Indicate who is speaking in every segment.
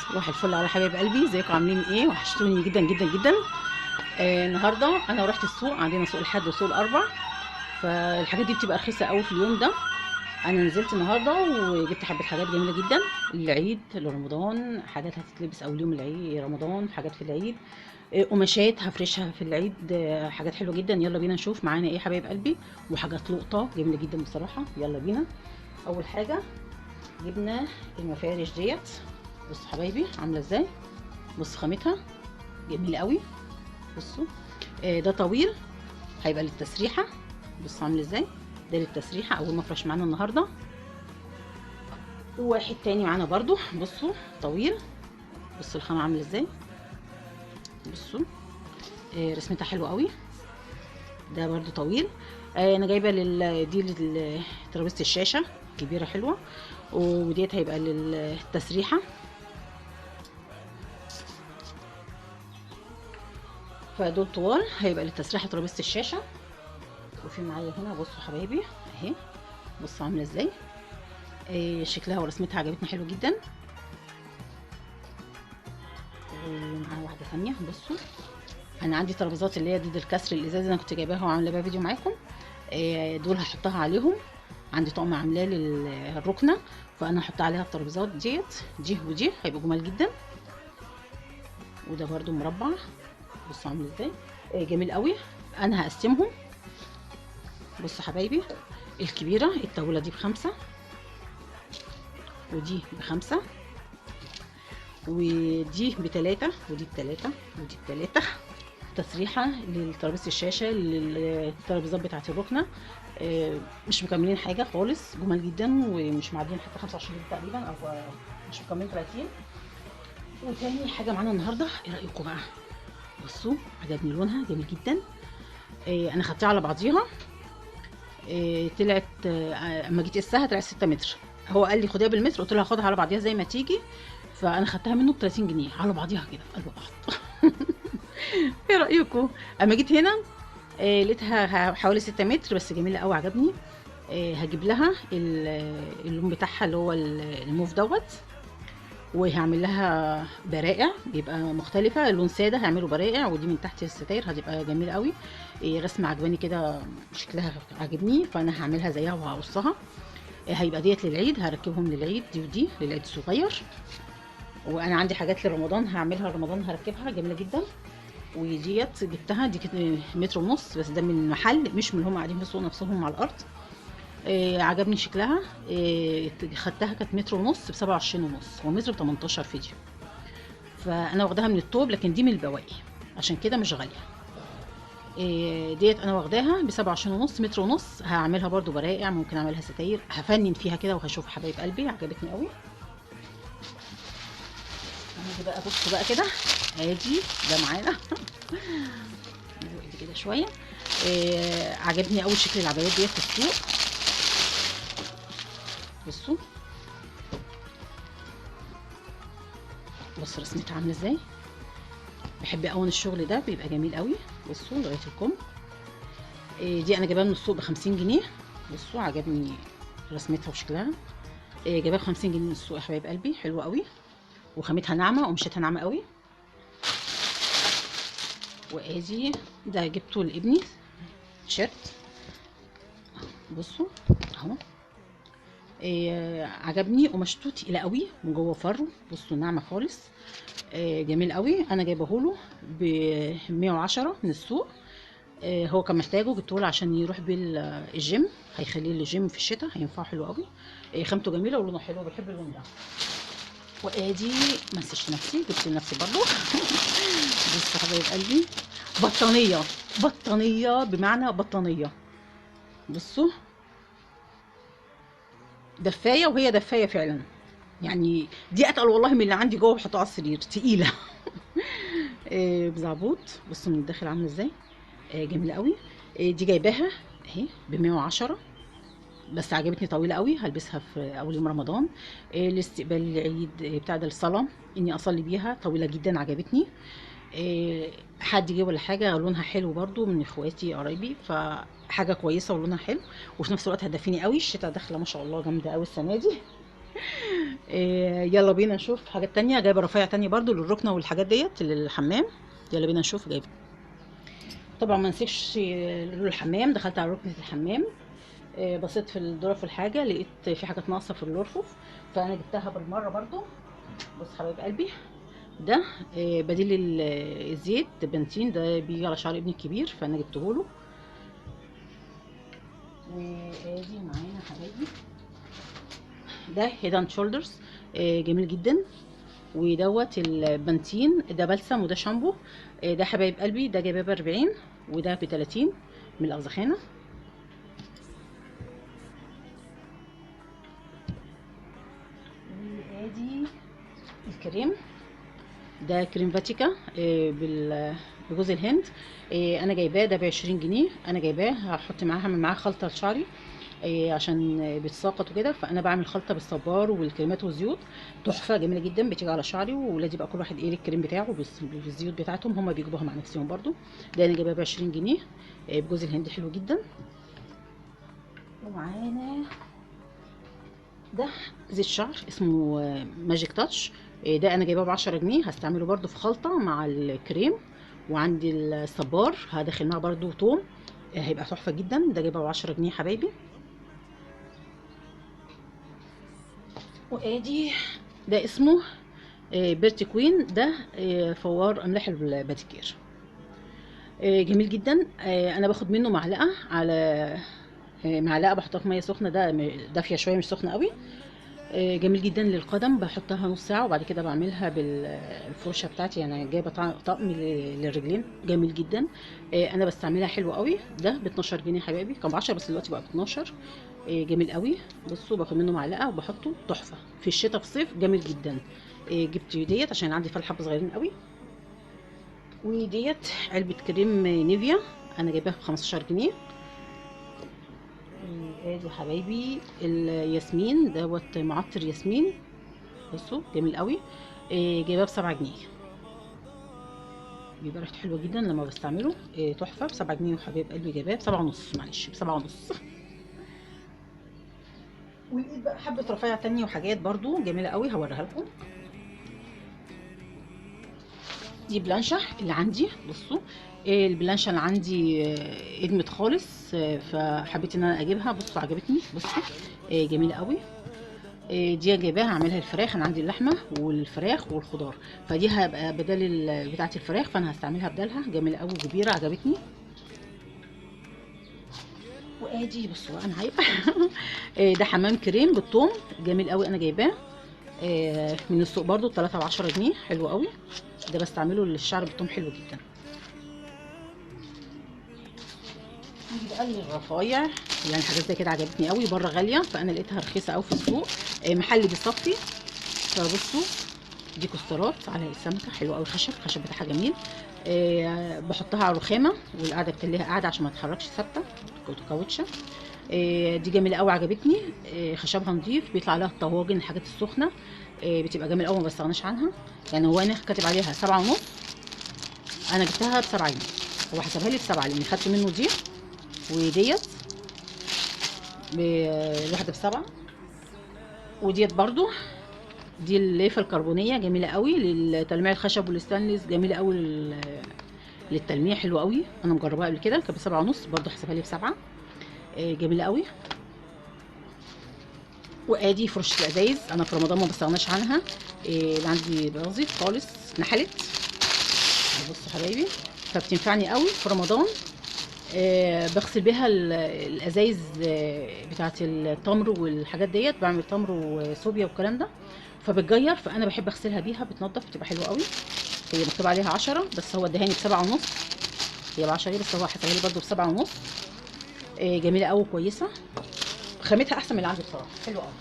Speaker 1: صباح الفل على حبايب قلبي، ازيكم عاملين ايه؟ وحشتوني جدا جدا جدا. النهارده انا رحت السوق، عندنا سوق الحد وسوق الاربع، فالحاجات دي بتبقى رخيصه قوي في اليوم ده. انا نزلت النهارده وجبت حبه حاجات جميله جدا للعيد لرمضان، حاجات هتتلبس اول يوم العيد رمضان، حاجات في العيد، قماشات هفرشها في العيد، حاجات حلوه جدا. يلا بينا نشوف معانا ايه حبايب قلبي، وحاجات لقطه جميله جدا بصراحه. يلا بينا. اول حاجه جبنا المفارش ديت. بصوا حبايبي عامله ازاي، بص خامتها جميل قوي. بصوا ده طويل، هيبقى للتسريحه. بص عامل ازاي، ده للتسريحه اول مفرش معانا النهارده. وواحد تاني معانا برضو، بصوا طويل، بصوا الخامه عامله ازاي، بصوا رسمتها حلوه قوي. ده برضو طويل. انا جايبه دي لترابيزه الشاشه كبيره حلوه، وديت هيبقى للتسريحه. فدول طوال هيبقى للتسريحه ترابيزه الشاشه. وفي معايا هنا بصوا حبايبي اهي، بصوا عامله ازاي، شكلها ورسمتها عجبتني حلو جدا. ومعاها واحده ثانيه بصوا. انا عندي ترابيزات اللي هي ضد الكسر الازاز، انا كنت جايباها وعامله بيها فيديو معاكم. دول هحطها عليهم، عندي طقم عاملاه للركنه، فانا هحط عليها الترابيزات ديت، دي ودي هيبقوا جمال جدا. وده برده مربع، بصوا عامل ازاي، جميل قوي. انا هقسمهم، بصوا حبايبي، الكبيره الطاوله دي ب5، ودي ب5، ودي ب3، ودي ب3، ودي ب3. تسريحه لترابيزه الشاشه للترابيزات بتاعه الركنه. مش مكملين حاجه خالص، جمال جدا، ومش معديين حتى 25 جنيه تقريبا، او مش مكملين 30. وتاني حاجه معانا النهارده، ايه رايكم بقى؟ بصوا عجبني لونها جميل جدا. انا خدتها على بعضيها، طلعت اما جيت اقيسها طلعت 6 متر. هو قال لي خديها بالمتر، قلت له هاخدها على بعضيها زي ما تيجي. فانا خدتها منه ب 30 جنيه على بعضيها كده قلب بعض. ايه رايكم؟ اما جيت هنا لقيتها حوالي 6 متر، بس جميله قوي عجبني. هجيب لها اللون بتاعها اللي هو الموف دوت، وهعمل لها برائع بيبقى مختلفه، لون ساده هعمله برائع، ودي من تحت الستاير هتبقى جميله قوي. رسمه عجباني كده، شكلها عجبني، فانا هعملها زيها وهقصها. هيبقى ديت للعيد، هركبهم للعيد، دي ودي للعيد الصغير. وانا عندي حاجات لرمضان هعملها لرمضان هركبها جميله جدا. وديت جبتها، دي كانت متر ونص، بس ده من محل مش من اللي هم قاعدين في السوق نفسهم على الارض. عجبني شكلها. خدتها كانت متر ونص ب27 ونص، ومتر ب18 فيديو. فانا واخداها من الطوب، لكن دي من البواقي، عشان كده مش غاليه. ديت انا واخداها ب27 ونص، متر ونص. هعملها برضو برائع، ممكن اعملها ستاير، هفنن فيها كده وهشوف حبايب قلبي، عجبتني قوي. هنيجي بقى بصوا بقى كده، ادي ده معانا. نزق ايدي كده شويه. عجبني قوي شكل العبايات ديت في السوق. بصوا، بص رسمتها عامله ازاي، بحب قوي الشغل ده بيبقى جميل قوي. بصوا لغايه الكم. دي انا جايباها من السوق ب50 جنيه. بصوا عجبني رسمتها وشكلها. جايباها ب50 جنيه من السوق يا حبايب قلبي، حلوه قوي، وخامتها ناعمه وقماشتها ناعمه قوي. وادي ده جبته لابني تيشيرت، بصوا اهو. عجبني قماشته تقيله قوي من جوه فرو، بصوا ناعمه خالص. جميل قوي. انا جايبه له ب 110 من السوق. هو كان محتاجه، جبته له عشان يروح بيه الجيم، هيخليه الجيم في الشتاء هينفعه حلو قوي. خامته جميله ولونه حلو، بحب اللون ده. وادي ما نسيتش نفسي، جبت لنفسي برضه. بصوا حبايب قلبي، بطانيه، بطانيه بمعنى بطانيه. بصوا دفايه، وهي دفايه فعلا، يعني دي اتقل والله من اللي عندي جوه بحطها على السرير، تقيله. بزعبوط، بصوا من الداخل عامله ازاي، جميله قوي. دي جايباها اهي ب110، بس عجبتني طويله قوي، هلبسها في اول يوم رمضان، لاستقبال العيد، بتاع ده الصلاه، اني اصلي بيها، طويله جدا عجبتني. حد جه ولا حاجه، لونها حلو برضو من اخواتي قرايبي، فحاجه كويسه ولونها حلو، وفي نفس الوقت هتدفيني قوي. الشتا داخله ما شاء الله جامده قوي السنه دي. يلا بينا نشوف حاجات تانية. جايبه رفايع تانية برضو للركنه والحاجات ديت للحمام. يلا بينا نشوف جايبه. طبعا ما نسيبش الحمام. دخلت على ركنه الحمام، بصيت في الظرف الحاجه، لقيت في حاجات ناقصه في الرفوف، فانا جبتها بالمره برضو. بص حبايب قلبي، ده بديل الزيت بنتين، ده بيجي على شعر ابني الكبير فانا جبته له. وادي معانا حبايبي ده هيدن شولدرز، جميل جدا. ودوت البنتين، ده بلسم وده شامبو. ده حبايب قلبي ده جايباه ب40 وده ب30 من الاغزخانه. وادي الكريم، ده كريم فاتيكا بجوز الهند. انا جايباه ده ب20 جنيه. انا جايباه هحط معاه، هعمل معاه خلطه لشعري عشان بيتساقط وكده، فانا بعمل خلطه بالصبار والكريمات والزيوت. تحفه جميله جدا، بتيجي على شعري. وولادي بقى كل واحد ايه الكريم بتاعه بالزيوت بتاعتهم، هما بيجيبوها مع نفسهم برضو. ده انا جايباه ب20 جنيه بجوز الهند، حلو جدا. ومعانا ده زيت شعر اسمه ماجيك تاتش. ده انا جايباه ب10 جنيه، هستعمله برضو في خلطه مع الكريم. وعندي الصبار هدخل معاه برضو توم، هيبقى تحفه جدا. ده جايبه ب10 جنيه حبايبي. وادي ده اسمه بيرتي كوين، ده فوار املاح الباتيكير. جميل جدا. انا باخد منه معلقه على معلقه، بحطها في ميه سخنه، ده دافيه شويه مش سخنه قوي. جميل جدا للقدم، بحطها نص ساعه وبعد كده بعملها بالفرشه بتاعتي، يعني جايبه طقم للرجلين، جميل جدا. انا بستعملها حلو قوي. ده ب 12 جنيه حبايبي، كان ب 10 بس دلوقتي بقى ب 12. جميل قوي. بصوا باخد منه معلقه وبحطه، تحفه في الشتاء في الصيف، جميل جدا. جبت ديت عشان عندي فال حبه صغيرين قوي. وديت علبه كريم نيفيا، انا جايباها ب 15 جنيه. ادي حبايبي الياسمين دوت، معطر ياسمين. بصوا جميل قوي. جايباه ب7 جنيه، بيبقى ريحته حلوه جدا لما بستعمله. تحفه ب7 جنيه. وحبايب قلبي جايباه ب7 ونص، معلش ب7 ونص. ولقيت بقى حبه رفايع تانية وحاجات برضو جميله قوي، هوريها لكم. دي بلانشة اللي عندي، بصوا البلانشة اللي عندي ادمت خالص، فحبيت ان انا اجيبها. بصوا عجبتني، بصوا جميلة قوي. دي جايباها اعملها الفراخ، انا عندي اللحمة والفراخ والخضار، فدي هبقى بدل بتاعة الفراخ، فانا هستعملها بدلها. جميلة قوي وكبيرة، عجبتني. وادي بصوا بقى معايا ده حمام كريم بالثوم، جميل قوي. انا جايباه من السوق برضو، 3 ب10 جنيه، حلو قوي. ده بستعمله للشعر بالثوم، حلو جدا. نيجي بقى للرفايع، يعني حاجات زي كده عجبتني قوي، بره غاليه فانا لقيتها رخيصه قوي في السوق. محل بيصفي. فبصوا دي كسترات على السمكه، حلوه قوي. الخشب بتاعها جميل. بحطها على الرخامه والقاعده بتليها قاعده عشان ما تتحركش، ثابته كاوتشه. دي جميله قوي، عجبتني. خشبها نضيف، بيطلع عليها الطواجن، الحاجات السخنه. بتبقى جميله قوي، ما بستغناش عنها. يعني هو انا كاتب عليها 7 ونص، انا جبتها ب7 جنيه. هو حسبها لي ب7 لاني خدت منه دي وديت الواحده ب7. وديت برضو دي الليفه الكربونيه، جميله قوي للتلميع الخشب والستانلس، جميله قوي للتلميع، حلوه قوي. انا مجرباها قبل كده، كانت ب7 ونص، برضو حسبها لي ب7. جميله قوي. وادي فرشه الازايز، انا في رمضان ما بستغناش عنها. اللي عندي باظت خالص، نحلت. بصوا حبايبي، فبتنفعني قوي في رمضان. بغسل بيها الازايز بتاعه التمر والحاجات ديت، بعمل تمر وصوبيا والكلام ده، فبتجير، فانا بحب اغسلها بيها، بتنضف، بتبقى حلوه قوي. هي مكتوب عليها 10 بس هو ادهاني ب7 ونص. هي ب10 بس هو حسبها لي برده ب7 ونص. جميله قوي كويسه، خامتها احسن من اللي عندي بصراحه، حلوه قوي.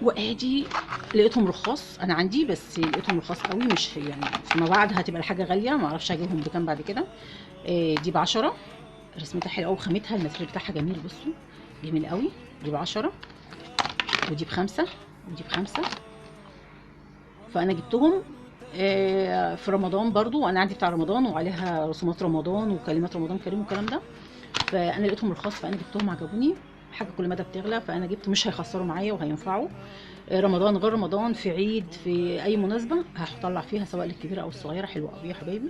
Speaker 1: وادي لقيتهم رخاص، انا عندي بس لقيتهم رخاص قوي، مش يعني فيما بعد هتبقى الحاجه غاليه، ما اعرفش اجيبهم بكام بعد كده. دي ب10، رسمتها حلوه قوي، خامتها الماتريال بتاعها جميل، بصوا جميل قوي. دي ب10 ودي ب5 ودي ب5. فانا جبتهم في رمضان برضو، انا عندي بتاع رمضان وعليها رسومات رمضان وكلمات رمضان كريم والكلام ده، فانا لقيتهم رخاص فانا جبتهم، عجبوني. حاجه كل مدى بتغلى، فانا جبت مش هيخسروا معايا وهينفعوا. رمضان غير رمضان، في عيد، في اي مناسبه هطلع فيها سواء للكبيره او الصغيره. حلوه قوي يا حبايبي.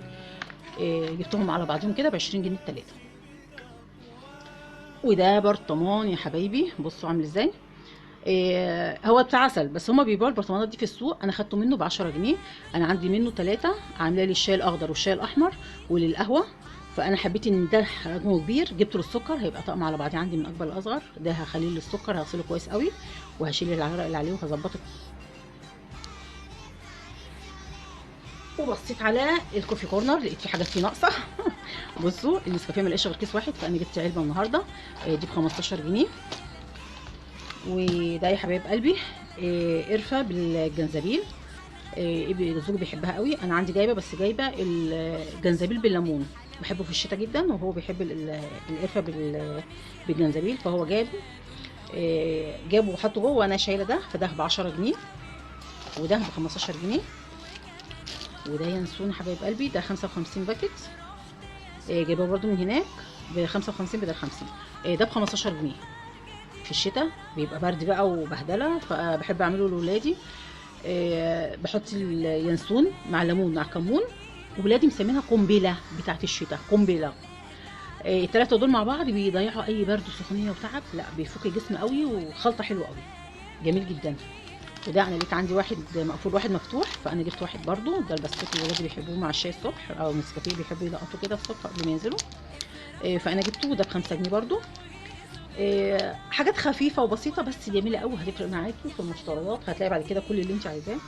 Speaker 1: جبتهم على بعضهم كده ب 20 جنيه التلاته. وده برطمان يا حبايبي، بصوا عامل ازاي. هو بتاع عسل، بس هما بيبيعوا البرطمانات دي في السوق. انا خدته منه ب 10 جنيه. انا عندي منه 3، عامله لي الشاي الاخضر والشاي الاحمر وللقهوه. فانا حبيت ان ده حجمه كبير، جبته للسكر هيبقى طقم على بعضيه عندي من اكبر لاصغر. ده هخليه للسكر، هغسله كويس قوي وهشيل العرق اللي عليه وهظبطه. وبصيت على الكوفي كورنر، لقيت في حاجات فيه ناقصه. بصوا النسكافيه ما لقيتش غير كيس واحد، فانا جبت علبه النهارده. دي ب 15 جنيه. وده يا حبايب قلبي قرفه بالجنزبيل. زوجي بيحبها قوي. انا عندي جايبه، بس جايبه الجنزبيل بالليمون، بحبه في الشتاء جدا، وهو بيحب القرفه بالجنزبيل، فهو جابه وحطه جوه، وانا شايله ده. فده ب 10 جنيه، وده ب 15 جنيه. وده ينسون حبايب قلبي، ده 55 باكت. جايبه برده من هناك ب 55 بدل 50. ده ب 15 جنيه. في الشتاء بيبقى برد بقى وبهدله، فبحب اعمله لاولادي. بحط اليانسون مع الليمون مع كمون، وولادي مسمينها قنبله بتاعت الشتاء، قنبله. التلاته دول مع بعض بيضيعوا اي برد وسخونيه وتعب، لا بيفك الجسم قوي، وخلطه حلوه قوي، جميل جدا. وده انا لقيت عندي واحد مقفول واحد مفتوح، فانا جبت واحد برضو. ده البسكوت اللي ولادي بيحبوه مع الشاي الصبح، او النسكافيه بيحبوا يلقطوا كده الصبح قبل ما ينزلوا. فانا جبته، وده ب5 جنيه برضو. حاجات خفيفه وبسيطه بس جميله قوي، هتفرق معاكي في المشتريات، هتلاقي بعد كده كل اللي انت عايزاه.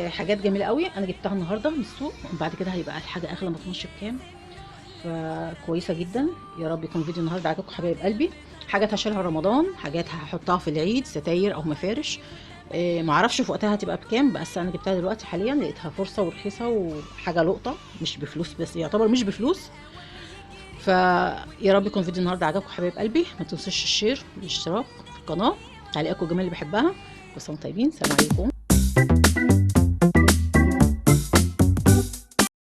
Speaker 1: حاجات جميله قوي. انا جبتها النهارده من السوق، وبعد كده هيبقى الحاجه اغلى ما تمشي بكام. فكويسه جدا. يا رب يكون فيديو النهارده عجبكم حبايب قلبي. حاجات هشيلها رمضان، حاجات هحطها في العيد، ستاير او مفارش. معرفش في وقتها هتبقى بكام، بس انا جبتها دلوقتي حاليا، لقيتها فرصه ورخيصه وحاجه لقطه، مش بفلوس، بس يعتبر مش بفلوس. فيا رب يكون فيديو النهارده عجبكم حبايب قلبي. ما تنسوش الشير والاشتراك في القناه، تعليقاتكم الجميله اللي بحبها. بس طيبين، سلام عليكم.